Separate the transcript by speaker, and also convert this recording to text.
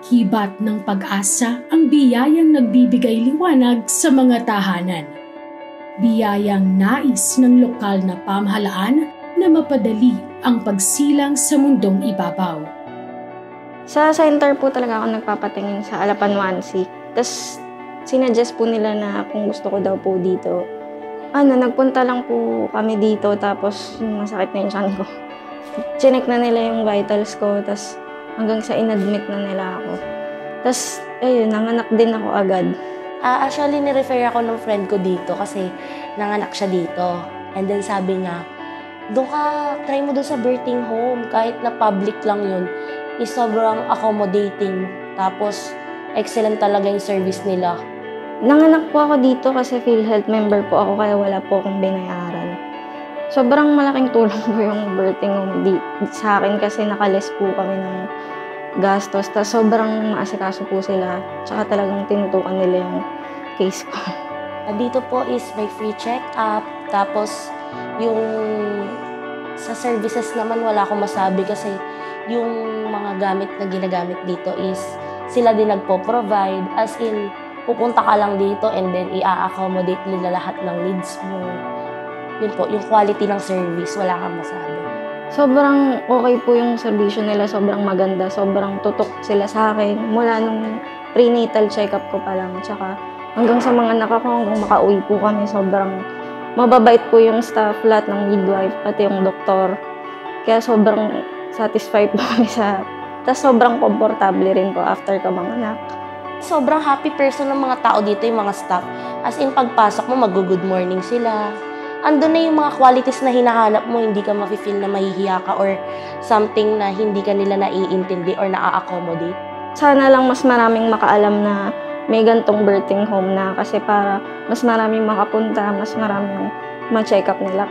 Speaker 1: Hibat ng pag-asa ang biyayang nagbibigay liwanag sa mga tahanan. Biyayang nais ng lokal na pamahalaan na mapadali ang pagsilang sa mundong ibabaw.
Speaker 2: Sa center po talaga ako nagpapatingin sa Alapan 1C. Tapos sinuggest po nila na kung gusto ko daw po dito. Nagpunta lang po kami dito tapos masakit na yung tiyan ko. Chinek na nila yung vitals ko, tapos hanggang sa inadmit na nila ako. Tapos, ayun, nanganak din ako agad.
Speaker 3: Actually, nirefer ako ng friend ko dito kasi nanganak siya dito. And then sabi niya, doon ka, try mo doon sa birthing home. Kahit na public lang yun, is sobrang accommodating. Tapos, excellent talaga yung service nila.
Speaker 2: Nanganak po ako dito kasi PhilHealth member po ako kaya wala po akong binayaran. Sobrang malaking tulong po yung birthing home sa akin kasi nakales po kami ng gastos. Tapos sobrang maasikaso po sila. Tsaka talagang tinutukan nila yung case ko.
Speaker 3: Dito po is may free check-up. Tapos yung sa services naman wala akong masabi kasi yung mga gamit na ginagamit dito is sila din nagpo-provide. As in, pupunta ka lang dito and then i-accommodate nila lahat ng needs mo. Yun po, yung quality ng service, wala kang masabi.
Speaker 2: Sobrang okay po yung servisyo nila, sobrang maganda, sobrang tutok sila sa akin. Mula nung prenatal check-up ko pa lang, tsaka hanggang sa mga anak ko, hanggang makauwi po kami, sobrang mababait po yung staff, lahat ng midwife, pati yung doktor. Kaya sobrang satisfied po kami sa... Tapos sobrang komportable rin po after ka manganak.
Speaker 3: Sobrang happy person ng mga tao dito, yung mga staff. As in, pagpasok mo, mag-good morning sila. Andun na yung mga qualities na hinahanap mo, hindi ka mafe-feel na mahihiya ka or something na hindi ka nila naiintindi or na-accommodate.
Speaker 2: Sana lang mas maraming makaalam na may gantong birthing home na kasi para mas maraming makapunta, mas maraming ma-check up nila.